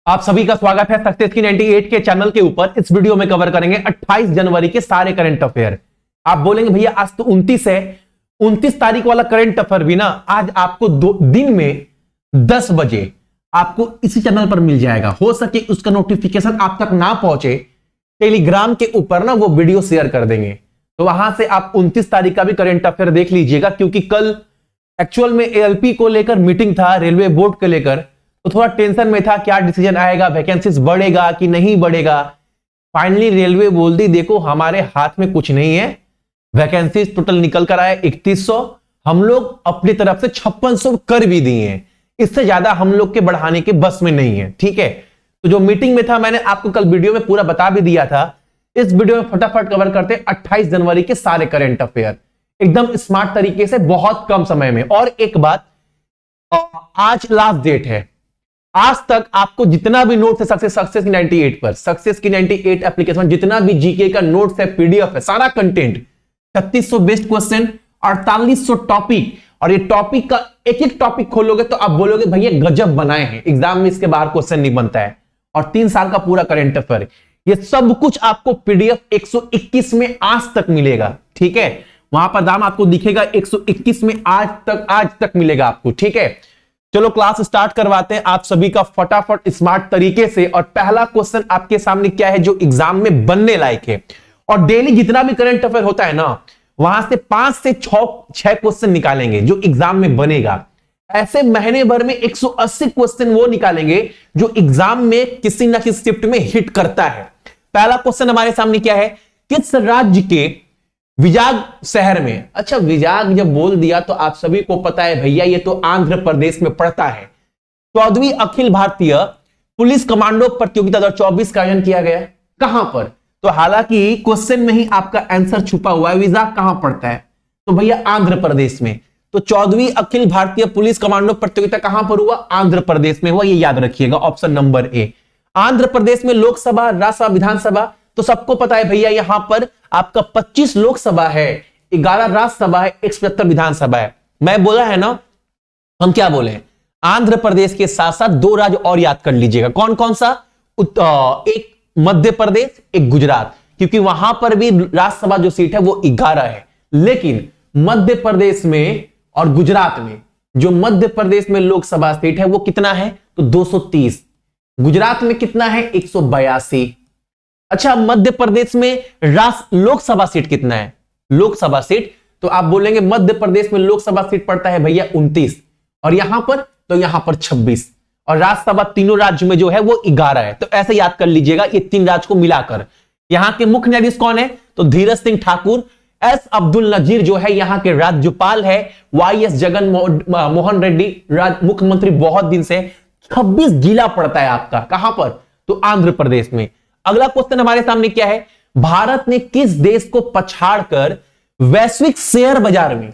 आप सभी का स्वागत है सक्सेस की 98 के चैनल के ऊपर। इस वीडियो में कवर करेंगे 28 जनवरी के सारे करंट अफेयर। आप बोलेंगे भैया आज तो 29 है, 29 तारीख वाला करंट अफेयर भी ना आज आपको दिन में 10 बजे आपको इसी चैनल पर मिल जाएगा। हो सके उसका नोटिफिकेशन आप तक ना पहुंचे, टेलीग्राम के ऊपर ना वो वीडियो शेयर कर देंगे, तो वहां से आप 29 तारीख का भी करंट अफेयर देख लीजिएगा। क्योंकि कल एक्चुअल में एएलपी को लेकर मीटिंग था, रेलवे बोर्ड को लेकर, तो थोड़ा टेंशन में था क्या डिसीजन आएगा, वैकेंसीज बढ़ेगा कि नहीं बढ़ेगा। फाइनली रेलवे बोल दी देखो हमारे हाथ में कुछ नहीं है, वैकेंसीज टोटल निकल कर आए 3100, हम लोग अपनी तरफ से 5600 कर भी दिए हैं, इससे ज्यादा हम लोग के बढ़ाने के बस में नहीं है। ठीक है, तो जो मीटिंग में था मैंने आपको कल वीडियो में पूरा बता भी दिया था। इस वीडियो में फटाफट कवर करते हैं 28 जनवरी के सारे करंट अफेयर एकदम स्मार्ट तरीके से, बहुत कम समय में। और एक बात, आज लास्ट डेट है, आज तक आपको जितना भी नोट्स है सक्सेस की 98 पर, सक्सेस की 98 एप्लीकेशन जितना भी जीके का नोट्स है, पीडीएफ है, सारा कंटेंट, 3600 बेस्ट क्वेश्चन, 4800 टॉपिक, और ये टॉपिक का एक एक टॉपिक खोलोगे तो आप बोलोगे भैया गजब बनाए हैं, एग्जाम में इसके बाहर क्वेश्चन नहीं बनता है। और 3 साल का पूरा करंट अफेयर, ये सब कुछ आपको पीडीएफ 121 में आज तक मिलेगा। ठीक है, वहां पर दाम आपको दिखेगा 121 में आज तक मिलेगा आपको। ठीक है, चलो क्लास स्टार्ट करवाते हैं आप सभी का फटाफट स्मार्ट तरीके से। और पहला क्वेश्चन आपके सामने क्या है जो एग्जाम में बनने लायक है। और डेली जितना भी करंट अफेयर होता है ना, वहां से 5 से 6 क्वेश्चन निकालेंगे जो एग्जाम में बनेगा। ऐसे महीने भर में 180 क्वेश्चन वो निकालेंगे जो एग्जाम में किसी ना किसी शिफ्ट में हिट करता है। पहला क्वेश्चन हमारे सामने क्या है, किस राज्य के विजाग शहर में, अच्छा विजाग जब बोल दिया तो आप सभी को पता है भैया ये तो आंध्र प्रदेश में पड़ता है। 14वीं अखिल भारतीय पुलिस कमांडो प्रतियोगिता 2024 का आयोजन किया गया, कहां पर? तो हालांकि क्वेश्चन में ही आपका आंसर छुपा हुआ है, विजाग कहां पड़ता है, तो भैया आंध्र प्रदेश में। तो 14वीं अखिल भारतीय पुलिस कमांडो प्रतियोगिता कहां पर हुआ? आंध्र प्रदेश में हुआ, ये याद रखिएगा, option number A. Andhra Pradesh में लोकसभा, राज्यसभा, विधानसभा तो सबको पता है भैया यहां पर आपका 25 लोकसभा है, 11 राज्यसभा है, 175 विधानसभा है। मैं बोला है ना, हम क्या बोले, आंध्र प्रदेश के साथ साथ 2 राज्य और याद कर लीजिएगा। कौन कौन सा? एक मध्य प्रदेश, एक गुजरात, क्योंकि वहां पर भी राज्यसभा जो सीट है वो 11 है। लेकिन मध्य प्रदेश में और गुजरात में, जो मध्य प्रदेश में लोकसभा सीट है वो कितना है? तो 230। गुजरात में कितना है? 182। अच्छा, मध्य प्रदेश में लोकसभा सीट कितना है? लोकसभा सीट, तो आप बोलेंगे मध्य प्रदेश में लोकसभा सीट पड़ता है भैया 29, और यहां पर तो यहां पर 26, और राज्यसभा तीनों राज्य में जो है वो 11 है। तो ऐसे याद कर लीजिएगा ये 3 राज्य को मिलाकर। यहां के मुख्य न्यायाधीश कौन है? तो धीरज सिंह ठाकुर। एस अब्दुल नजीर जो है यहां के राज्यपाल है। वाईएस जगन मोहन रेड्डी मुख्यमंत्री बहुत दिन से। 26 जिला पड़ता है आपका, कहां पर? तो आंध्र प्रदेश में। अगला क्वेश्चन हमारे सामने क्या है, भारत ने किस देश को पछाड़कर वैश्विक शेयर बाजार में,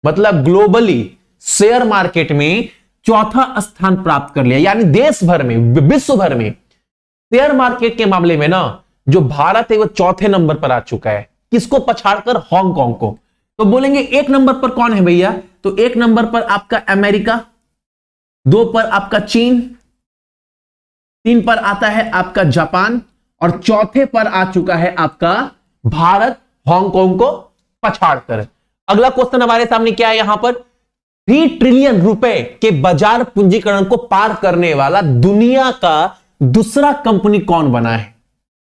मतलब ग्लोबली शेयर मार्केट में 4था स्थान प्राप्त कर लिया? यानी देश भर में, विश्व भर में शेयर मार्केट के मामले में ना जो भारत है वो 4थे नंबर पर आ चुका है। किसको पछाड़कर? हांगकांग को। तो बोलेंगे 1 नंबर पर कौन है भैया? तो 1 नंबर पर आपका अमेरिका, 2 पर आपका चीन, 3 पर आता है आपका जापान, और 4थे पर आ चुका है आपका भारत, हांगकांग को पछाड़कर। अगला क्वेश्चन हमारे सामने क्या है, यहां पर 3 ट्रिलियन रुपए के बाजार पूंजीकरण को पार करने वाला दुनिया का दूसरा कंपनी कौन बना है?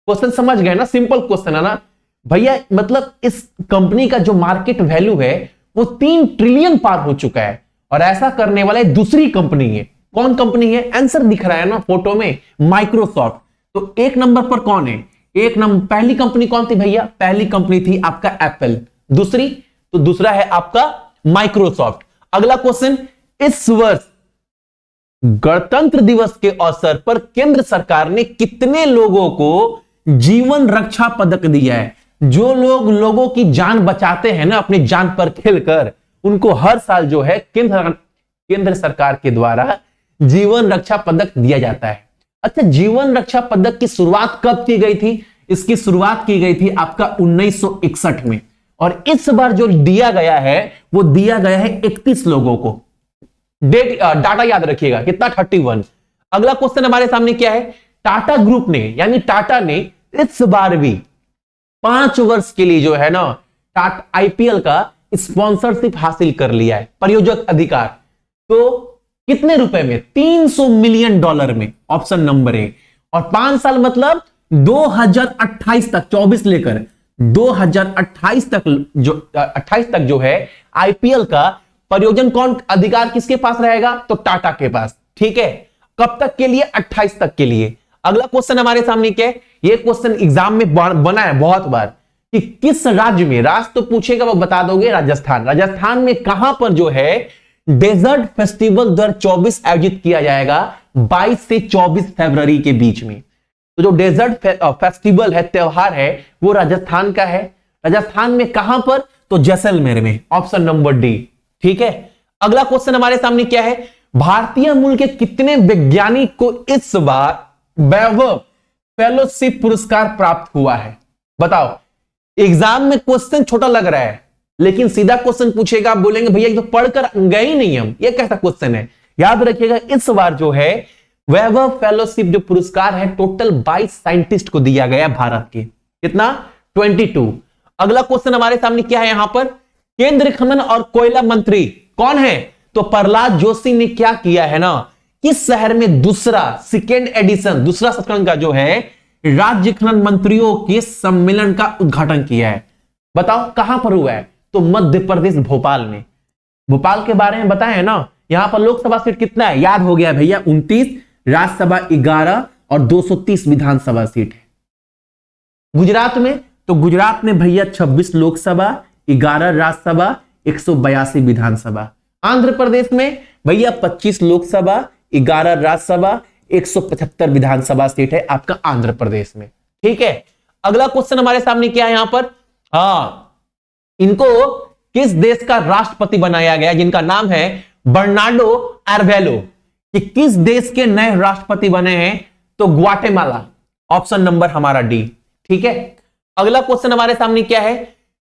क्वेश्चन समझ गए ना, सिंपल क्वेश्चन है ना भैया। मतलब इस कंपनी का जो मार्केट वैल्यू है वो 3 ट्रिलियन पार हो चुका है, और ऐसा करने वाला दूसरी कंपनी है। कौन कंपनी है? आंसर दिख रहा है ना फोटो में, माइक्रोसॉफ्ट। तो 1 नंबर पर कौन है? पहली कंपनी कौन थी भैया? पहली कंपनी थी आपका एप्पल। दूसरी? तो दूसरा है आपका माइक्रोसॉफ्ट। अगला क्वेश्चन, इस वर्ष गणतंत्र दिवस के अवसर पर केंद्र सरकार ने कितने लोगों को जीवन रक्षा पदक दिया है? जो लोगों की जान बचाते हैं ना अपनी जान पर खेलकर, उनको हर साल जो है केंद्र सरकार के द्वारा जीवन रक्षा पदक दिया जाता है। अच्छा, जीवन रक्षा पदक की शुरुआत कब की गई थी? इसकी शुरुआत की गई थी आपका 1961 में, और इस बार जो दिया गया है वो दिया गया है 31 लोगों को। डाटा याद रखिएगा कितना, 31। अगला क्वेश्चन हमारे सामने क्या है, टाटा ग्रुप ने यानी टाटा ने इस बार भी 5 वर्ष के लिए जो है ना टाटा आईपीएल का स्पॉन्सरशिप हासिल कर लिया है, प्रायोजक अधिकार। तो कितने रुपए में, $300 मिलियन में, ऑप्शन नंबर ए। और 5 साल मतलब 2028 तक, 24 लेकर 2028 तक जो 28 तक जो है आईपीएल का प्रायोजन कौन अधिकार किसके पास रहेगा, तो टाटा के पास। ठीक है, कब तक के लिए, 28 तक के लिए। अगला क्वेश्चन हमारे सामने क्या है, ये क्वेश्चन एग्जाम में बना है बहुत बार कि किस राज्य में, राज्य तो पूछेगा वो बता दोगे, राजस्थान। राजस्थान में कहां पर जो है डेजर्ट फेस्टिवल 2024 आयोजित किया जाएगा 22 से 24 फरवरी के बीच में। तो जो डेजर्ट फेस्टिवल है, त्योहार है, वो राजस्थान का है। राजस्थान में कहां पर, तो जैसलमेर में, ऑप्शन नंबर डी। ठीक है, अगला क्वेश्चन हमारे सामने क्या है, भारतीय मूल के कितने वैज्ञानिक को इस बार वैभव फेलोशिप पुरस्कार प्राप्त हुआ है, बताओ। एग्जाम में क्वेश्चन छोटा लग रहा है लेकिन सीधा क्वेश्चन पूछेगा, आप बोलेंगे भैया ये तो पढ़कर गए ही नहीं हम, ये कैसा क्वेश्चन है। याद रखिएगा इस बार जो है वैभव फेलोशिप जो पुरस्कार है टोटल 22 साइंटिस्ट को दिया गया भारत के, कितना, 22। अगला क्वेश्चन हमारे सामने क्या है, यहां पर केंद्रीय खनन और कोयला मंत्री कौन है, तो प्रहलाद जोशी ने क्या किया है ना, किस शहर में दूसरा संस्करण का जो है राज्य खनन मंत्रियों के सम्मेलन का उद्घाटन किया है, बताओ कहां पर हुआ है, तो मध्य प्रदेश भोपाल में। भोपाल के बारे में बताया है ना, यहां पर लोकसभा सीट कितना है, याद हो गया भैया, 29, राज्यसभा 11 और 230 विधानसभा सीट है। गुजरात में, तो गुजरात में भैया 26 लोकसभा, 11 राज्यसभा, 182 विधानसभा। आंध्र प्रदेश में भैया 25 लोकसभा, 11 राज्यसभा, 175 विधानसभा सीट है आपका आंध्र प्रदेश में। ठीक है, अगला क्वेश्चन हमारे सामने क्या है यहां पर, इनको किस देश का राष्ट्रपति बनाया गया, जिनका नाम है बर्नार्डो एरवेलो, कि किस देश के नए राष्ट्रपति बने हैं, तो ग्वाटेमाला, ऑप्शन नंबर हमारा डी। ठीक है, अगला क्वेश्चन हमारे सामने क्या है,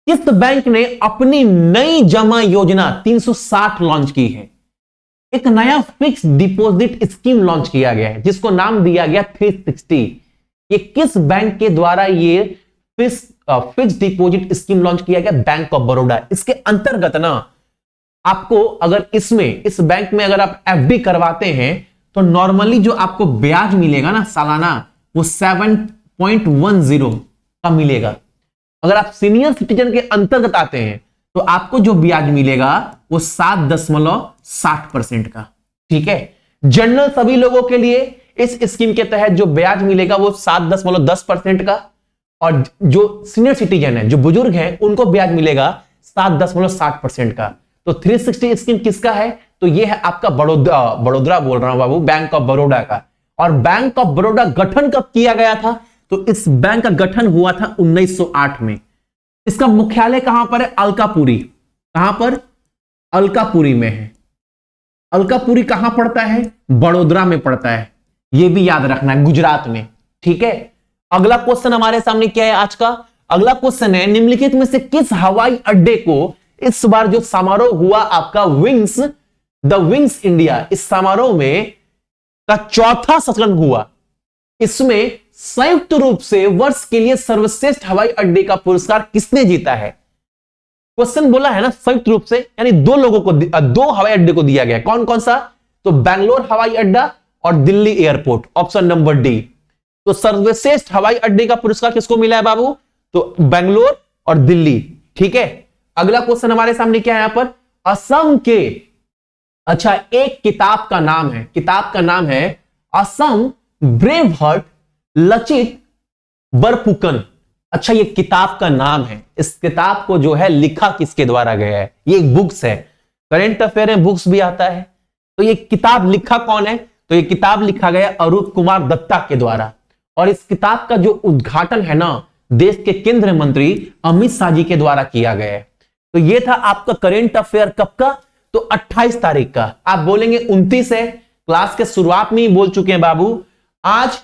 किस बैंक ने अपनी नई जमा योजना 360 लॉन्च की है, एक नया फिक्स डिपॉजिट स्कीम लॉन्च किया गया है जिसको नाम दिया गया 360। ये किस बैंक के द्वारा ये फिक्स डिपॉजिट स्कीम लॉन्च किया गया, बैंक ऑफ बड़ौदा। इसके अंतर्गत ना आपको अगर इस बैंक में अगर आप एफडी करवाते हैं तो नॉर्मली जो आपको ब्याज मिलेगा ना सालाना, वो 7.10 का मिलेगा। अगर आप सीनियर सिटीजन के अंतर्गत आते हैं तो आपको जो ब्याज मिलेगा वो 7.60% का। ठीक है, जनरल सभी लोगों के लिए इस स्कीम के तहत जो ब्याज मिलेगा वो 7.10% का, और जो सीनियर सिटीजन है, जो बुजुर्ग हैं, उनको ब्याज मिलेगा 7.60% का। तो 360 स्कीम किसका है, तो ये है आपका बड़ौदा बोल रहा हूं बाबू, बैंक ऑफ बड़ौदा का। और बैंक ऑफ बड़ौदा गठन कब किया गया था, तो इस बैंक का गठन हुआ था 1908 में। इसका मुख्यालय कहां पर है, अलकापुरी। कहां पर, अलकापुरी में है। अलकापुरी कहां पड़ता है, बड़ोदरा में पड़ता है, यह भी याद रखना है, गुजरात में। ठीक है, अगला क्वेश्चन हमारे सामने क्या है आज का, अगला क्वेश्चन है, निम्नलिखित में से किस हवाई अड्डे को इस बार जो समारोह हुआ आपका द विंग्स इंडिया, इस समारोह में का चौथा संस्करण हुआ, इसमें संयुक्त रूप से वर्ष के लिए सर्वश्रेष्ठ हवाई अड्डे का पुरस्कार किसने जीता है। क्वेश्चन बोला है ना संयुक्त रूप से, यानी दो लोगों को, दो हवाई अड्डे को दिया गया। कौन कौन सा, तो बेंगलोर हवाई अड्डा और Delhi airport, option number D. तो सर्वश्रेष्ठ हवाई अड्डे का पुरस्कार किसको मिला है बाबू, तो बेंगलोर और दिल्ली। ठीक है, अगला क्वेश्चन हमारे सामने क्या है यहां पर, असम के, अच्छा एक किताब का नाम है, किताब का नाम है असम ब्रेव हार्ट लचित बरफुकन। अच्छा ये किताब का नाम है, इस किताब को जो है लिखा किसके द्वारा गया है, ये एक बुक्स है, करंट अफेयर में बुक्स भी आता है। तो ये किताब लिखा कौन है, तो ये किताब लिखा गया अरूप कुमार दत्ता के द्वारा। और इस किताब का जो उद्घाटन है ना देश के केंद्रीय मंत्री अमित शाह जी के द्वारा किया गया है। तो ये था आपका करंट अफेयर कब का, तो 28 तारीख का। आप बोलेंगे 29 है, क्लास के शुरुआत में ही बोल चुके हैं बाबू, आज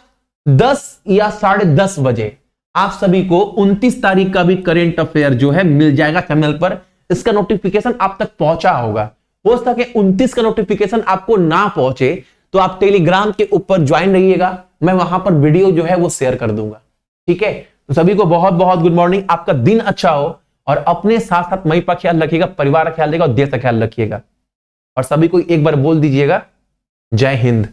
10 या 10:30 बजे आप सभी को 29 तारीख का भी करंट अफेयर जो है मिल जाएगा चैनल पर। इसका नोटिफिकेशन आप तक पहुंचा होगा, हो सके 29 का नोटिफिकेशन आपको ना पहुंचे तो आप टेलीग्राम के ऊपर ज्वाइन रहिएगा, मैं वहां पर वीडियो जो है वो शेयर कर दूंगा। ठीक है, तो सभी को बहुत बहुत गुड मॉर्निंग, आपका दिन अच्छा हो और अपने साथ साथ मई का ख्याल रखिएगा, परिवार का ख्याल रखिएगा और देश का ख्याल रखिएगा। और सभी को एक बार बोल दीजिएगा जय हिंद।